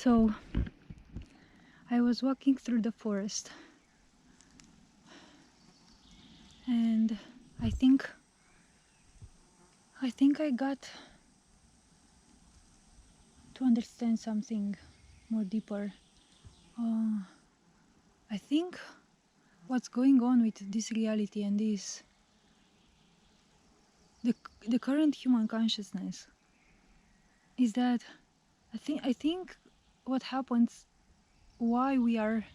So I was walking through the forest, and I think I got to understand something more deeper. I think what's going on with this reality and this the current human consciousness is that I think what happens, why we are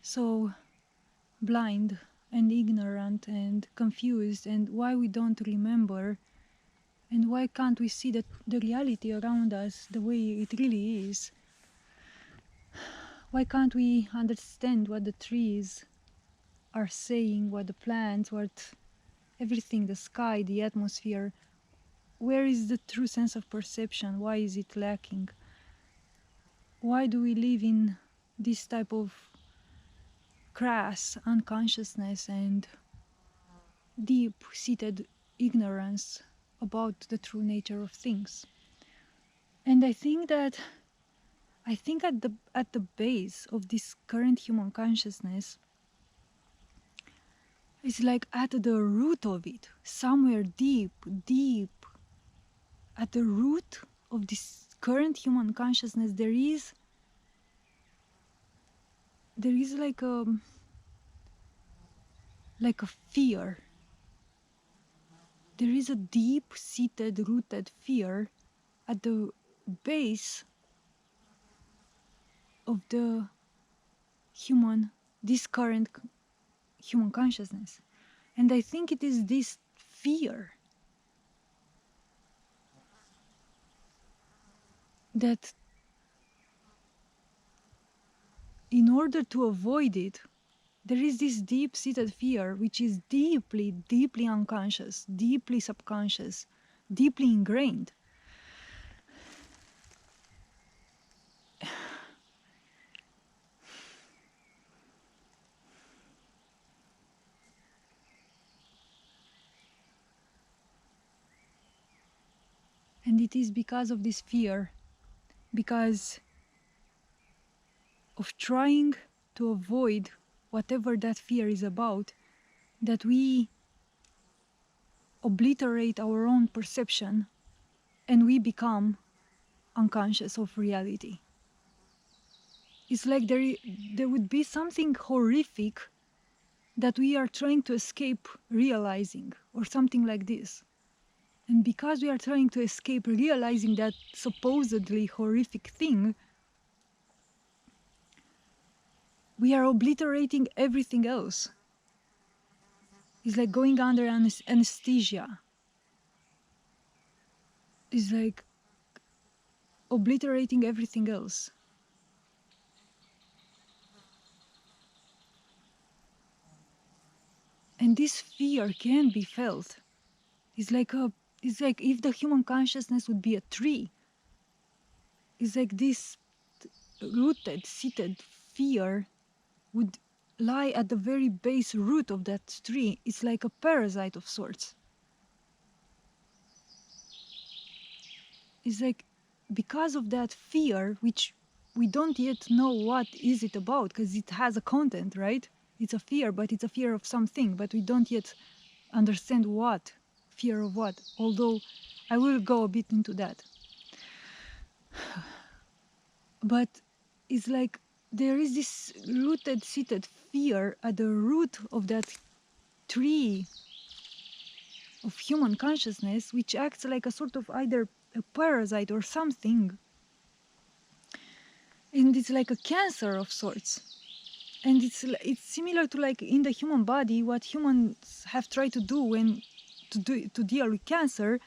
so blind and ignorant and confused, and why we don't remember, and why can't we see that the reality around us the way it really is. Why can't we understand what the trees are saying, what the plants, what everything, the sky, the atmosphere? Where is the true sense of perception? Why is it lacking? Why do we live in this type of crass unconsciousness and deep-seated ignorance about the true nature of things? And I think at the base of this current human consciousness is like at the root of it, somewhere deep at the root of this current human consciousness, there is like a fear. There is a deep-seated, rooted fear at the base of this current human consciousness. And I think it is this fear that, in order to avoid it, there is this deep-seated fear which is deeply unconscious, deeply subconscious, deeply ingrained. And it is because of this fear, because of trying to avoid whatever that fear is about, that we obliterate our own perception and we become unconscious of reality. It's like there would be something horrific that we are trying to escape realizing, or something like this. And because we are trying to escape realizing that supposedly horrific thing, we are obliterating everything else. It's like going under anesthesia. It's like obliterating everything else. And this fear can be felt. It's like if the human consciousness would be a tree. It's like this rooted, seated fear would lie at the very base root of that tree. It's like a parasite of sorts. It's like because of that fear, which we don't yet know what is it about, because it has a content, right? It's a fear, but it's a fear of something, but we don't yet understand what, fear of what, although I will go a bit into that. But it's like there is this rooted, seated fear at the root of that tree of human consciousness, which acts like a sort of either a parasite or something. And it's like a cancer of sorts. And it's similar to, like, in the human body, what humans have tried to do to deal with cancer.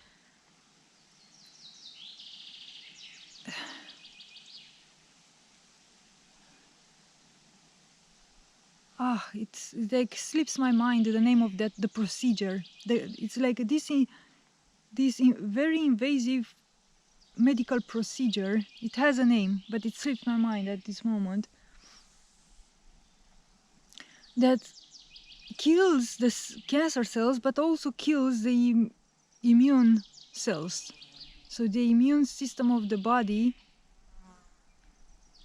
It like slips my mind the name of the procedure. It's like this very invasive medical procedure. It has a name, but it slips my mind at this moment. That kills the cancer cells, but also kills the immune cells. So the immune system of the body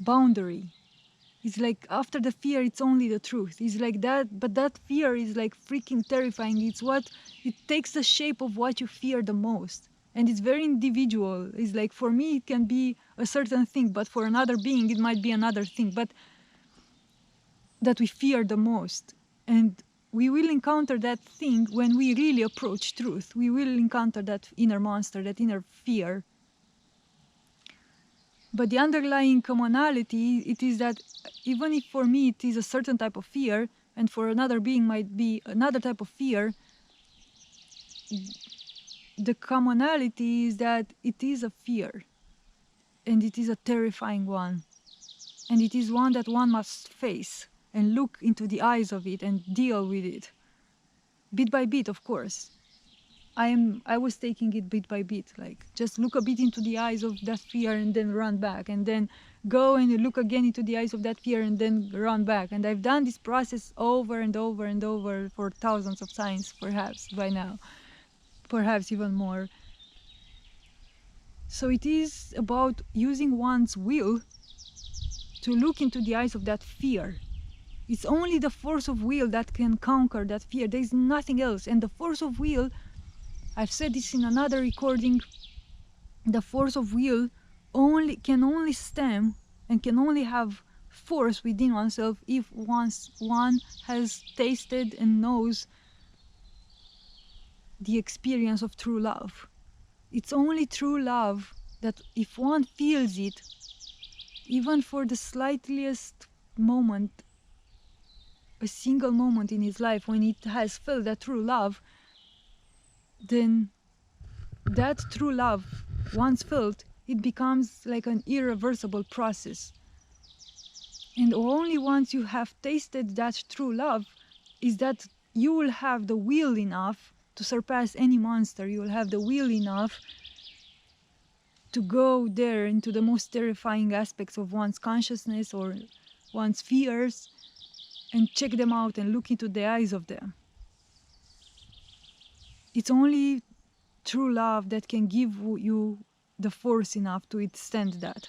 boundary. It's like after the fear, it's only the truth. It's like that, but that fear is like freaking terrifying. It takes the shape of what you fear the most. And it's very individual. It's like for me, it can be a certain thing, but for another being, it might be another thing, but that we fear the most. And we will encounter that thing when we really approach truth. We will encounter that inner monster, that inner fear. But the underlying commonality, it is that even if for me it is a certain type of fear, and for another being might be another type of fear, the commonality is that it is a fear, and it is a terrifying one, and it is one that one must face and look into the eyes of it and deal with it, bit by bit, of course. I was taking it bit by bit, like just look a bit into the eyes of that fear and then run back, and then go and look again into the eyes of that fear and then run back. And I've done this process over and over and over for thousands of times, perhaps by now, perhaps even more. So it is about using one's will to look into the eyes of that fear. It's only the force of will that can conquer that fear. There is nothing else. And the force of will, I've said this in another recording, the force of will can only stem and can only have force within oneself if once one has tasted and knows the experience of true love. It's only true love that if one feels it, even for the slightest moment, a single moment in his life when it has felt that true love, then that true love, once felt, it becomes like an irreversible process. And only once you have tasted that true love is that you will have the will enough to surpass any monster. You will have the will enough to go there into the most terrifying aspects of one's consciousness or one's fears and check them out and look into the eyes of them. It's only true love that can give you the force enough to withstand that.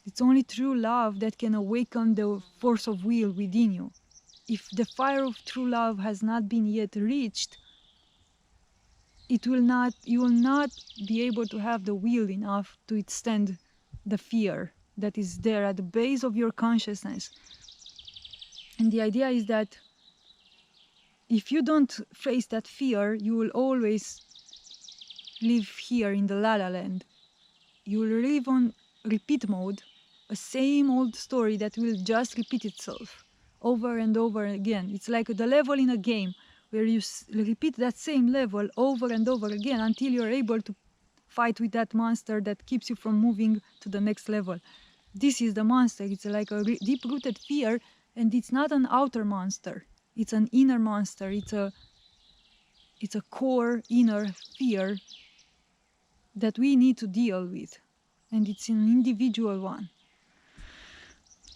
It's only true love that can awaken the force of will within you. If the fire of true love has not been yet reached, you will not be able to have the will enough to withstand the fear that is there at the base of your consciousness. And the idea is that if you don't face that fear, you will always live here in the La La Land. You will live on repeat mode, a same old story that will just repeat itself over and over again. It's like the level in a game where you repeat that same level over and over again until you're able to fight with that monster that keeps you from moving to the next level. This is the monster. It's like a deep-rooted fear, and it's not an outer monster. It's an inner monster. It's a core inner fear that we need to deal with, and it's an individual one.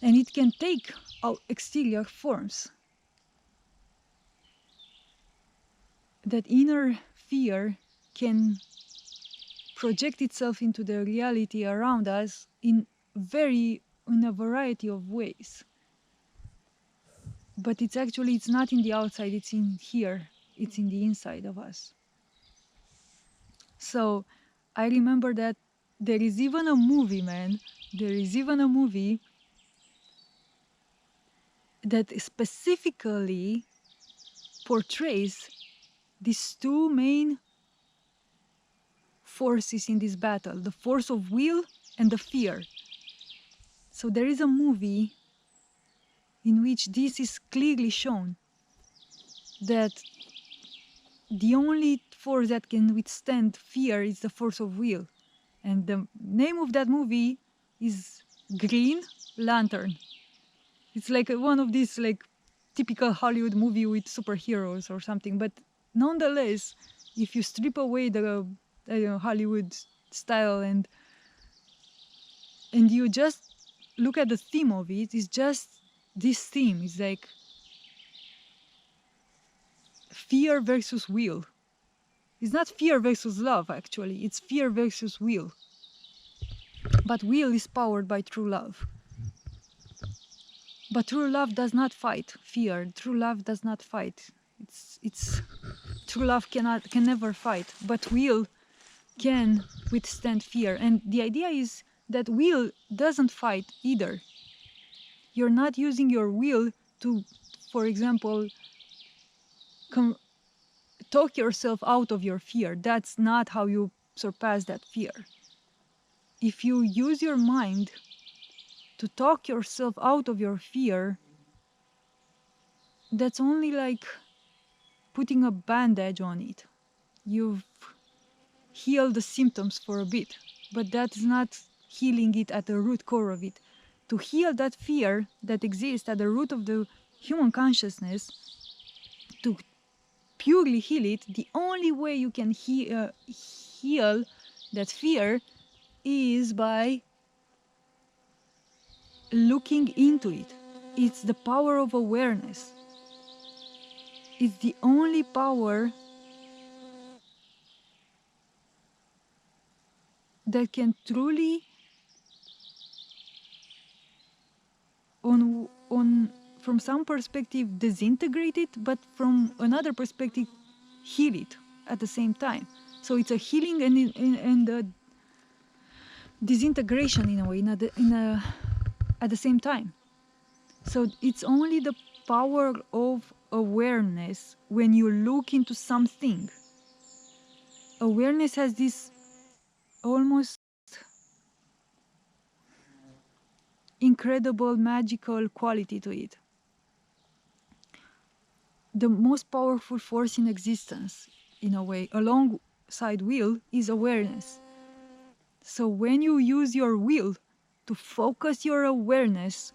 And it can take exterior forms. That inner fear can project itself into the reality around us in a variety of ways. But it's not in the outside, it's in here, it's in the inside of us. So I remember that there is even a movie, man. There is even a movie that specifically portrays these two main forces in this battle, the force of will and the fear. So there is a movie in which this is clearly shown, that the only force that can withstand fear is the force of will. And the name of that movie is Green Lantern. It's like one of these like typical Hollywood movie with superheroes or something. But nonetheless, if you strip away the Hollywood style and you just look at the theme of it, it's just this theme. It's like fear versus will. It's not fear versus love, actually. It's fear versus will. But will is powered by true love. But true love does not fight fear. True love does not fight. It's true love can never fight, but will can withstand fear. And the idea is that will doesn't fight either. You're not using your will to, for example, talk yourself out of your fear. That's not how you surpass that fear. If you use your mind to talk yourself out of your fear, that's only like putting a bandage on it. You've healed the symptoms for a bit, but that's not healing it at the root core of it. To heal that fear that exists at the root of the human consciousness, to purely heal it, the only way you can heal that fear is by looking into it. It's the power of awareness. It's the only power that can truly, from some perspective, disintegrate it, but from another perspective, heal it at the same time. So it's a healing and a disintegration in a way, at the same time. So it's only the power of awareness when you look into something. Awareness has this almost incredible magical quality to it. The most powerful force in existence, in a way, alongside will, is awareness. So when you use your will to focus your awareness,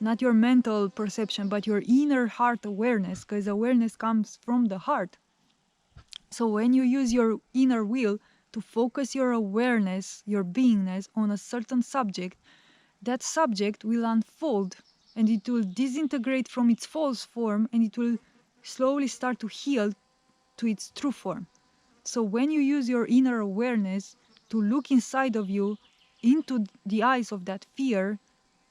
not your mental perception, but your inner heart awareness, because awareness comes from the heart. So when you use your inner will to focus your awareness, your beingness on a certain subject, that subject will unfold and it will disintegrate from its false form and it will slowly start to heal to its true form. So when you use your inner awareness to look inside of you, into the eyes of that fear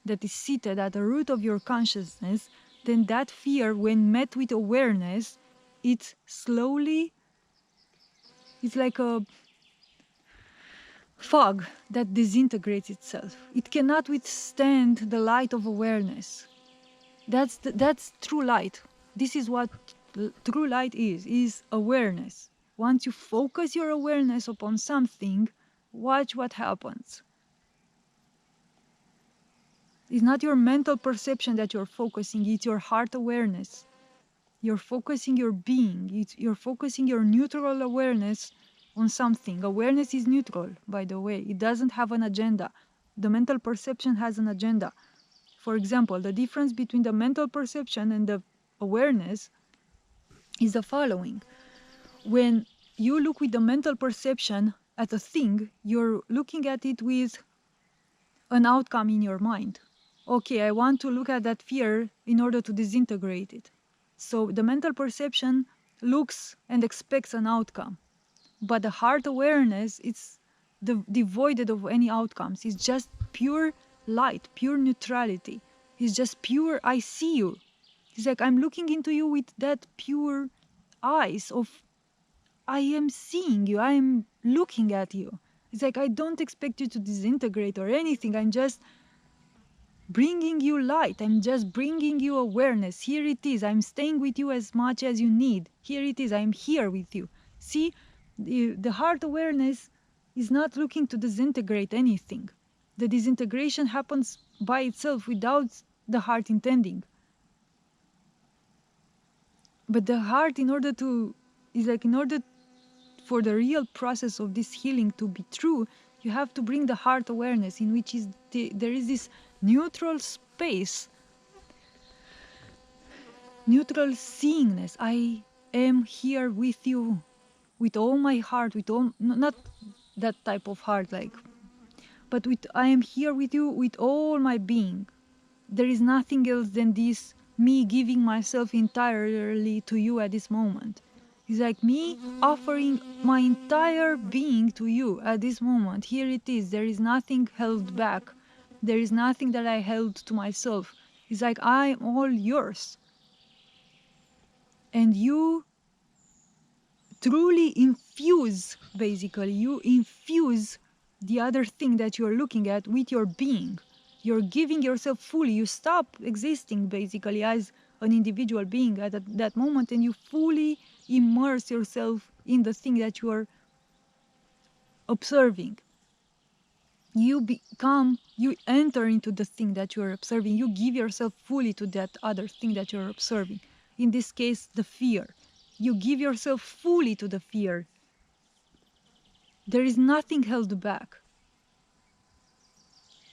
that is seated at the root of your consciousness, then that fear, when met with awareness, it's like a fog that disintegrates itself. It cannot withstand the light of awareness. That's true light. This is what true light is awareness. Once you focus your awareness upon something, watch what happens. It's not your mental perception that you're focusing, it's your heart awareness. You're focusing your being, you're focusing your neutral awareness on something. Awareness is neutral, by the way. It doesn't have an agenda. The mental perception has an agenda. For example, the difference between the mental perception and the awareness is the following. When you look with the mental perception at a thing, you're looking at it with an outcome in your mind. Okay, I want to look at that fear in order to disintegrate it. So the mental perception looks and expects an outcome. But the heart awareness, it's devoid of any outcomes. It's just pure light, pure neutrality. It's just pure, I see you. It's like I'm looking into you with that pure eyes of, I am seeing you, I am looking at you. It's like I don't expect you to disintegrate or anything. I'm just bringing you light. I'm just bringing you awareness. Here it is. I'm staying with you as much as you need. Here it is. I'm here with you. See, the heart awareness is not looking to disintegrate anything. The disintegration happens by itself without the heart intending. But the heart, in order for the real process of this healing to be true, you have to bring the heart awareness, in which there is this neutral space, neutral seeingness. I am here with you, with all my heart, with all, not that type of heart, but I am here with you with all my being. There is nothing else than this, me giving myself entirely to you at this moment. It's like me offering my entire being to you at this moment. Here it is. There is nothing held back. There is nothing that I held to myself. It's like, I'm all yours. And you truly infuse, basically, you infuse the other thing that you're looking at with your being. You're giving yourself fully. You stop existing, basically, as an individual being at that moment, and you fully immerse yourself in the thing that you are observing. You enter into the thing that you are observing. You give yourself fully to that other thing that you're observing. In this case, the fear. You give yourself fully to the fear. There is nothing held back.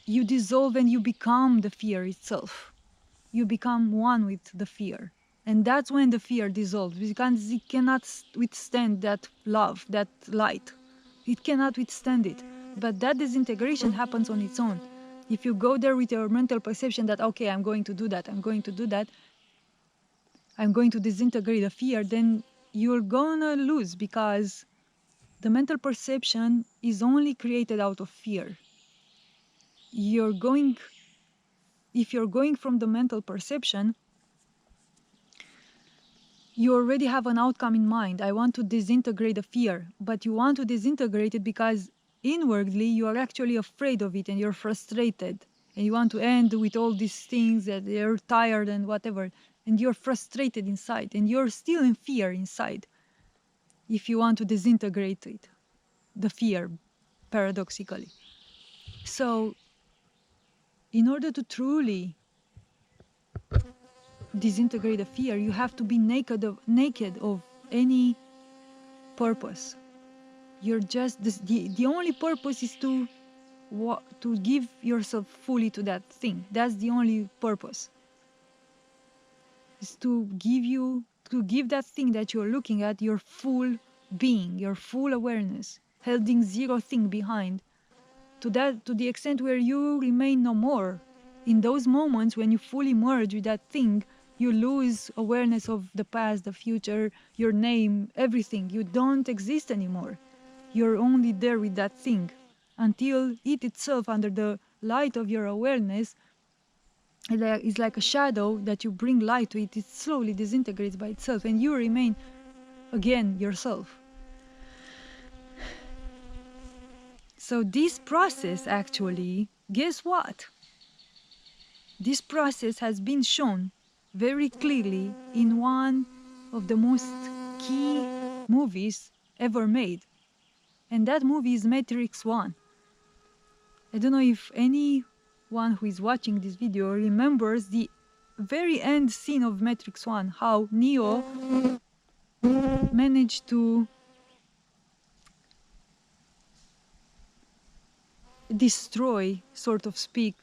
You dissolve and you become the fear itself. You become one with the fear. And that's when the fear dissolves, because it cannot withstand that love, that light. It cannot withstand it. But that disintegration happens on its own. If you go there with your mental perception that, okay, I'm going to do that, I'm going to do that, I'm going to disintegrate the fear, then you're gonna lose, because the mental perception is only created out of fear. If you're going from the mental perception, you already have an outcome in mind. I want to disintegrate the fear, but you want to disintegrate it because inwardly you are actually afraid of it and you're frustrated and you want to end with all these things that you're tired and whatever, and you're frustrated inside and you're still in fear inside if you want to disintegrate it, the fear, paradoxically. So in order to truly disintegrate the fear, you have to be naked of any purpose. You're just the only purpose is to give yourself fully to that thing. That's the only purpose. Is to give that thing that you're looking at your full being, your full awareness, holding zero thing behind. To the extent where you remain no more. In those moments when you fully merge with that thing, you lose awareness of the past, the future, your name, everything. You don't exist anymore. You're only there with that thing until it itself, under the light of your awareness, is like a shadow that you bring light to it. It slowly disintegrates by itself and you remain again yourself. So this process actually, guess what? This process has been shown very clearly in one of the most key movies ever made. And that movie is Matrix 1. I don't know if anyone who is watching this video remembers the very end scene of Matrix 1, how Neo managed to destroy, sort of speak,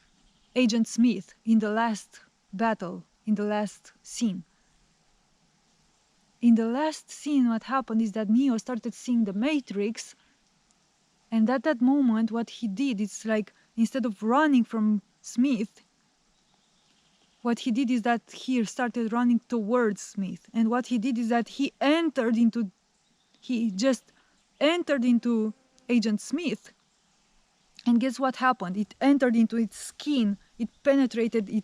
Agent Smith in the last battle, in the last scene. In the last scene, what happened is that Neo started seeing the Matrix, and at that moment, what he did is like, instead of running from Smith, what he did is that he started running towards Smith. And what he did is that he just entered into Agent Smith. And guess what happened? It entered into its skin. It penetrated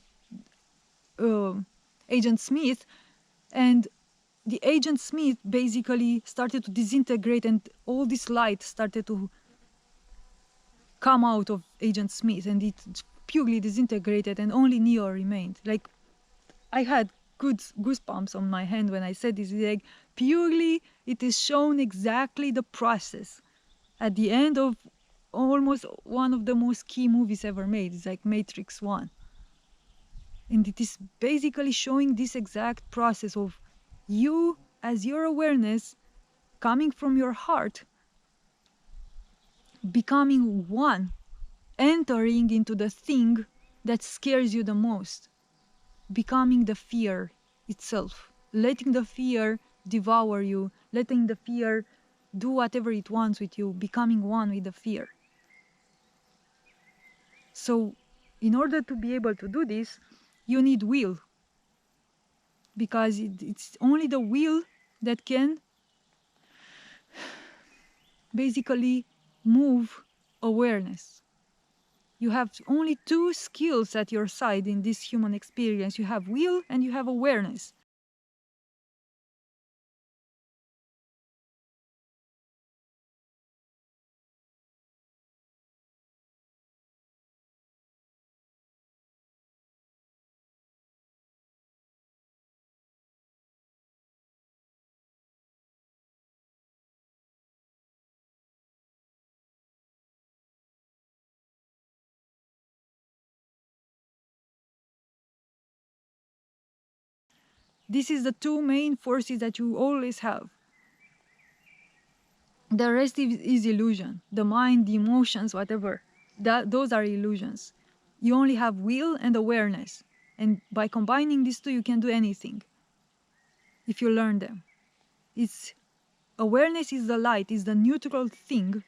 Agent Smith. And the Agent Smith basically started to disintegrate, and all this light started to come out of Agent Smith, and it purely disintegrated, and only Neo remained. Like, I had goosebumps on my hand when I said this. Like, purely, it is shown exactly the process at the end of almost one of the most key movies ever made. It's like Matrix 1. And it is basically showing this exact process of you, as your awareness coming from your heart, becoming one, entering into the thing that scares you the most, becoming the fear itself, letting the fear devour you, letting the fear do whatever it wants with you, becoming one with the fear. So in order to be able to do this, you need will, because it's only the will that can basically move awareness. You have only two skills at your side in this human experience. You have will and you have awareness. This is the two main forces that you always have. The rest is illusion. The mind, the emotions, whatever. Those are illusions. You only have will and awareness. And by combining these two, you can do anything if you learn them. It's awareness is the light, is the neutral thing.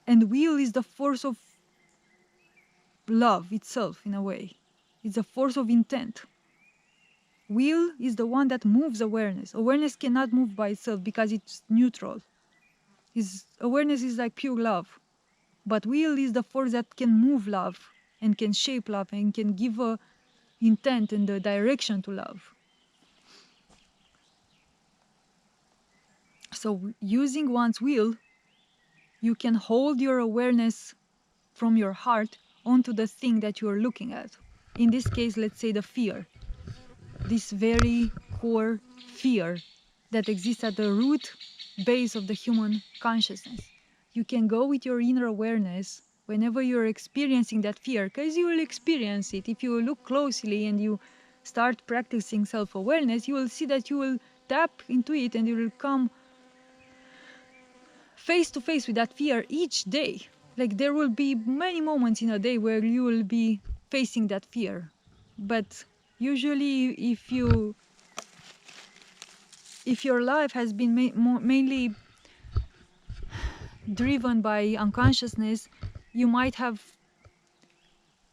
And will is the force of love itself, in a way. It's a force of intent. Will is the one that moves awareness. Awareness cannot move by itself because it's neutral. Awareness is like pure love. But will is the force that can move love and can shape love and can give a intent and a direction to love. So using one's will, you can hold your awareness from your heart onto the thing that you are looking at. In this case, let's say the fear. This very core fear that exists at the root base of the human consciousness. You can go with your inner awareness whenever you're experiencing that fear, because you will experience it. If you look closely and you start practicing self-awareness, you will see that you will tap into it and you will come face to face with that fear each day. Like there will be many moments in a day where you will be facing that fear. But usually if your life has been mainly driven by unconsciousness, you might have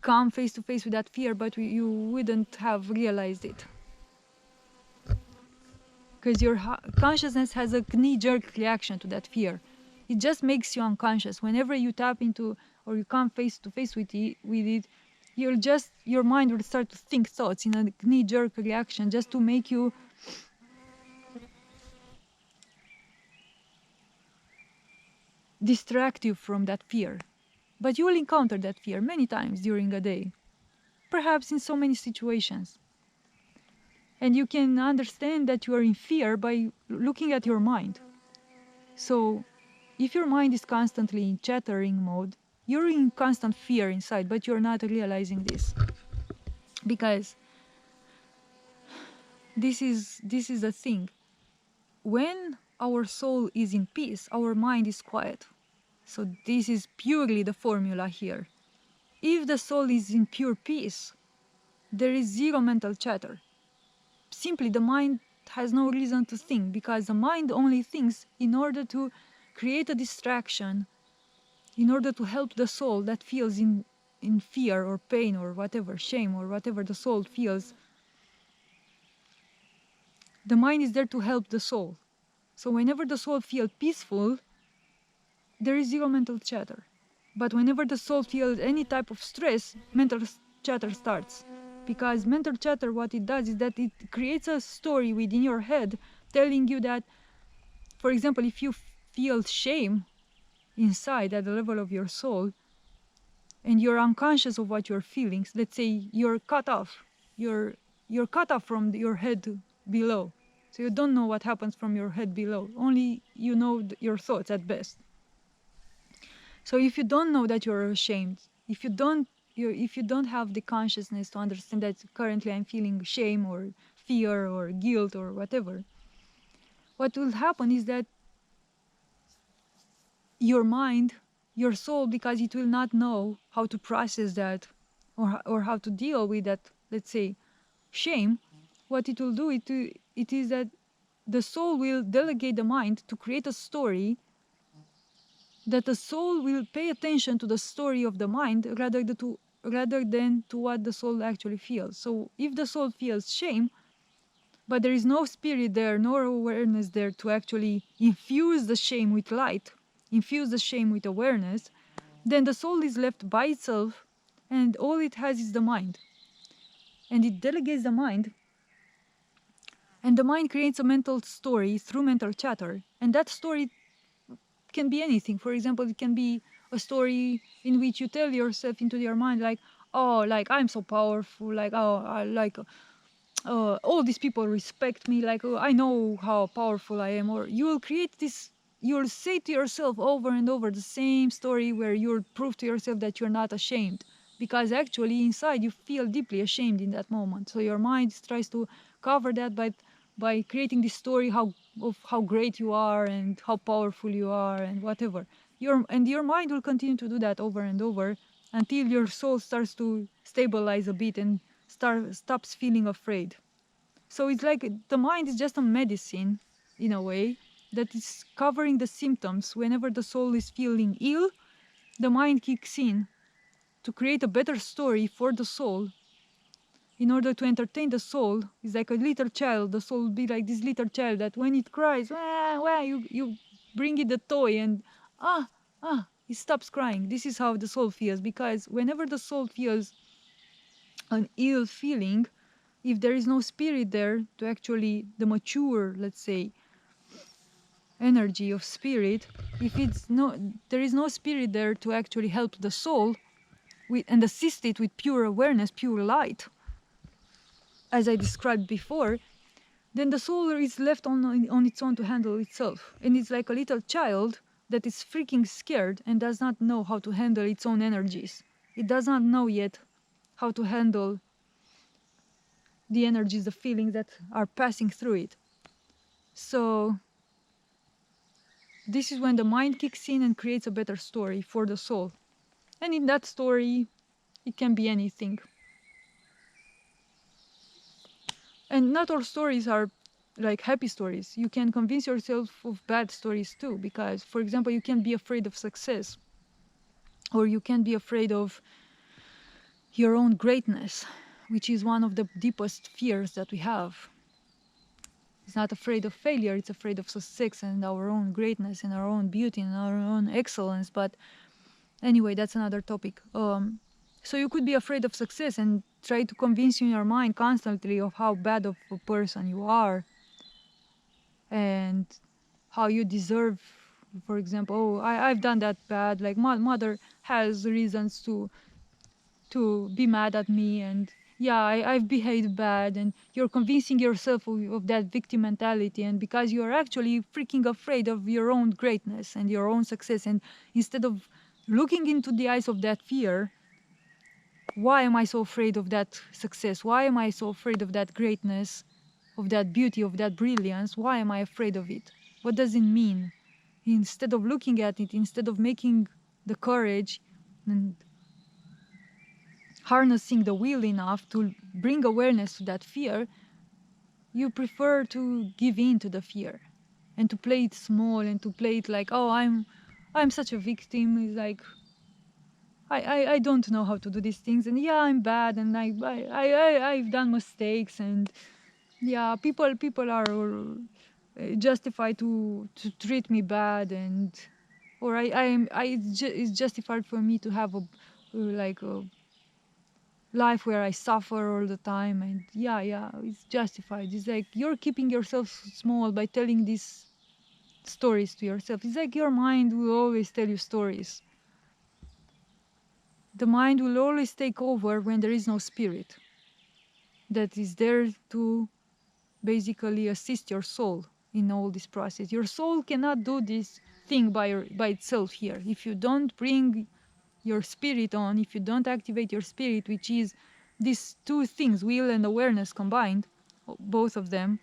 come face to face with that fear, but you wouldn't have realized it. Because your consciousness has a knee-jerk reaction to that fear. It just makes you unconscious. Whenever you tap into or you come face to face with it, your mind will start to think thoughts in a knee-jerk reaction just to make you distract you from that fear. But you will encounter that fear many times during a day, perhaps in so many situations. And you can understand that you are in fear by looking at your mind. So if your mind is constantly in chattering mode, you're in constant fear inside, but you're not realizing this. Because this is the thing. When our soul is in peace, our mind is quiet. So this is purely the formula here. If the soul is in pure peace, there is zero mental chatter. Simply the mind has no reason to think, because the mind only thinks in order to create a distraction, in order to help the soul that feels in fear or pain or whatever, shame or whatever the soul feels. The mind is there to help the soul. So whenever the soul feels peaceful, there is zero mental chatter. But whenever the soul feels any type of stress, mental chatter starts. Because mental chatter, what it does is that it creates a story within your head telling you that, for example, if you feel shame inside at the level of your soul and you're unconscious of what you're feeling, let's say you're cut off, you're cut off from your head below. So you don't know what happens from your head below. Only you know your thoughts at best. So if you don't know that you're ashamed, if you don't have the consciousness to understand that currently I'm feeling shame or fear or guilt or whatever, what will happen is that your mind, your soul, because it will not know how to process that or how to deal with that, let's say, shame, what it will do, it is that the soul will delegate the mind to create a story, that the soul will pay attention to the story of the mind rather than to what the soul actually feels. So if the soul feels shame, but there is no spirit there, nor awareness there to actually infuse the shame with light, infuse the shame with awareness, then the soul is left by itself, and all it has is the mind. And it delegates the mind, and the mind creates a mental story through mental chatter. And that story can be anything. For example, it can be a story in which you tell yourself into your mind, like, oh, like I'm so powerful, like, oh, I like all these people respect me, like, oh, I know how powerful I am. Or you will create this, you'll say to yourself over and over the same story where you'll prove to yourself that you're not ashamed, because actually inside you feel deeply ashamed in that moment. So your mind tries to cover that by creating this story of how great you are and how powerful you are and whatever. Your mind will continue to do that over and over until your soul starts to stabilize a bit and stops feeling afraid. So it's like the mind is just a medicine in a way that is covering the symptoms. Whenever the soul is feeling ill, the mind kicks in to create a better story for the soul in order to entertain the soul. It's like a little child. The soul will be like this little child that when it cries, wah, wah, you bring it the toy and it stops crying. This is how the soul feels, because whenever the soul feels an ill feeling, if there is no spirit there to actually, the mature, let's say, energy of spirit, if it's no, there is no spirit there to actually help the soul and assist it with pure awareness, pure light, as I described before, then the soul is left on its own to handle itself. And it's like a little child that is freaking scared and does not know how to handle its own energies. It does not know yet how to handle the energies, the feelings that are passing through it. So this is when the mind kicks in and creates a better story for the soul. And in that story, it can be anything. And not all stories are like happy stories. You can convince yourself of bad stories too, because, for example, you can be afraid of success, or you can be afraid of your own greatness, which is one of the deepest fears that we have. It's not afraid of failure, it's afraid of success and our own greatness and our own beauty and our own excellence. But anyway, that's another topic. So you could be afraid of success and try to convince you in your mind constantly of how bad of a person you are and how you deserve, for example, oh, I've done that bad, like mother has reasons to be mad at me, and yeah, I've behaved bad, and you're convincing yourself of that victim mentality, and because you're actually freaking afraid of your own greatness and your own success, and instead of looking into the eyes of that fear, why am I so afraid of that success? Why am I so afraid of that greatness, of that beauty, of that brilliance? Why am I afraid of it? What does it mean? Instead of looking at it, instead of making the courage and harnessing the will enough to bring awareness to that fear, you prefer to give in to the fear and to play it small and to play it like, oh, I'm such a victim. It's like I don't know how to do these things, and yeah, I'm bad, and I've done mistakes, and yeah, people are justified to treat me bad, and or it's justified for me to have a like a life where I suffer all the time, and yeah, it's justified. It's like you're keeping yourself small by telling these stories to yourself. It's like your mind will always tell you stories. The mind will always take over when there is no spirit that is there to basically assist your soul in all this process. Your soul cannot do this thing by itself here. If you don't bring your spirit on, if you don't activate your spirit, which is these two things, will and awareness combined, both of them,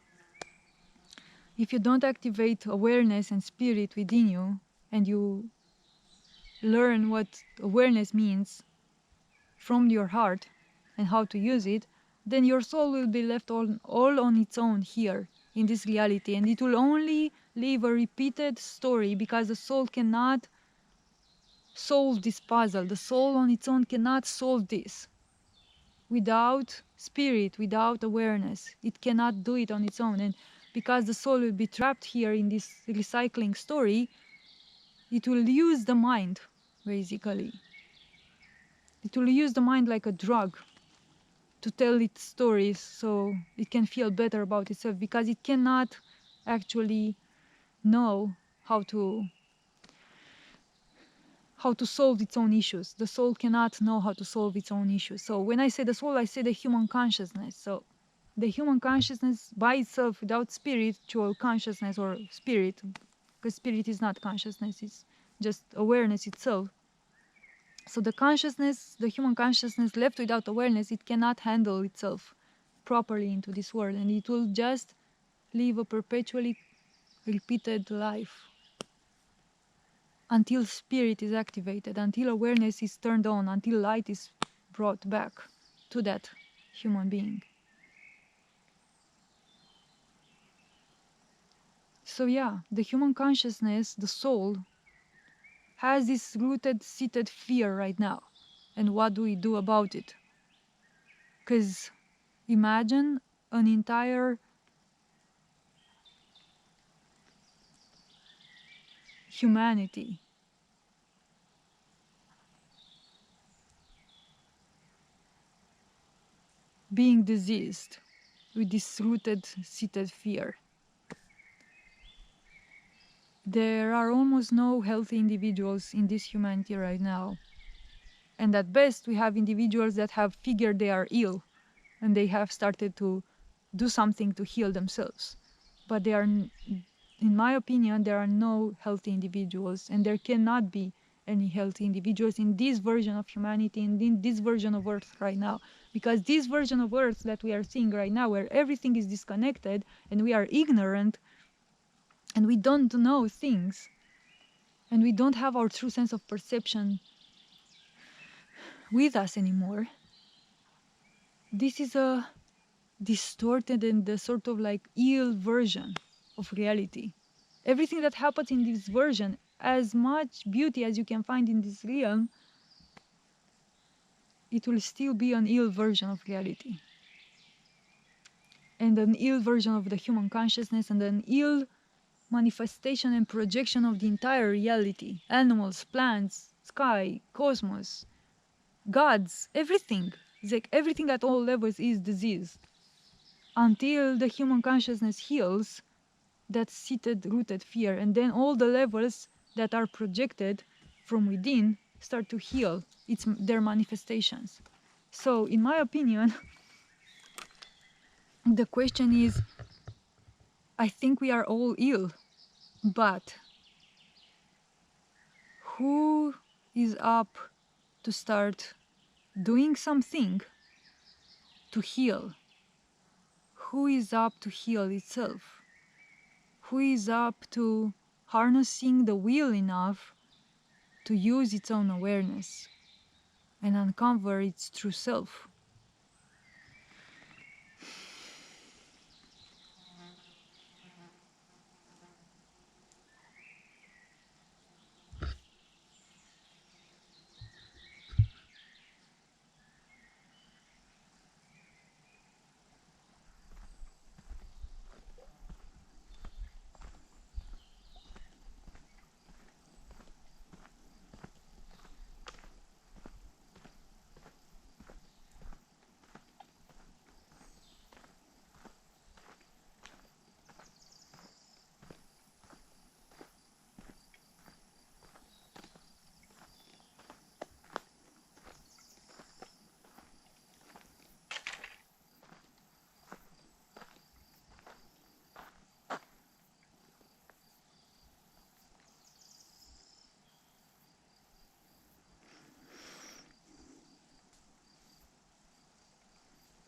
if you don't activate awareness and spirit within you, and you learn what awareness means from your heart and how to use it, then your soul will be left all on its own here in this reality, and it will only live a repeated story, because the soul cannot solve this puzzle. The soul on its own cannot solve this without spirit, without awareness. It cannot do it on its own. And because the soul will be trapped here in this recycling story, it will use the mind basically. It will use the mind like a drug to tell its stories so it can feel better about itself, because it cannot actually know how to solve its own issues. The soul cannot know how to solve its own issues. So when I say the soul, I say the human consciousness. So the human consciousness by itself, without spiritual consciousness or spirit, because spirit is not consciousness, it's just awareness itself. So the consciousness, the human consciousness left without awareness, it cannot handle itself properly into this world, and it will just live a perpetually repeated life until spirit is activated, until awareness is turned on, until light is brought back to that human being. So yeah, the human consciousness, the soul, has this rooted, seated fear right now. And what do we do about it? Because imagine an entire humanity being diseased with this rooted, seated fear. There are almost no healthy individuals in this humanity right now. And at best, we have individuals that have figured they are ill and they have started to do something to heal themselves. But they are, in my opinion, there are no healthy individuals, and there cannot be any healthy individuals in this version of humanity and in this version of Earth right now. Because this version of Earth that we are seeing right now, where everything is disconnected and we are ignorant and we don't know things and we don't have our true sense of perception with us anymore, this is a distorted and a sort of like ill version of reality. Everything that happens in this version, as much beauty as you can find in this realm, it will still be an ill version of reality. And an ill version of the human consciousness, and an ill manifestation and projection of the entire reality. Animals, plants, sky, cosmos, gods, everything. It's like everything at all levels is disease. Until the human consciousness heals that seated, rooted fear, and then all the levels that are projected from within start to heal their manifestations. So, in my opinion, the question is, I think we are all ill, but who is up to start doing something to heal? Who is up to heal itself? Who is up to harnessing the will enough to use its own awareness and uncover its true self?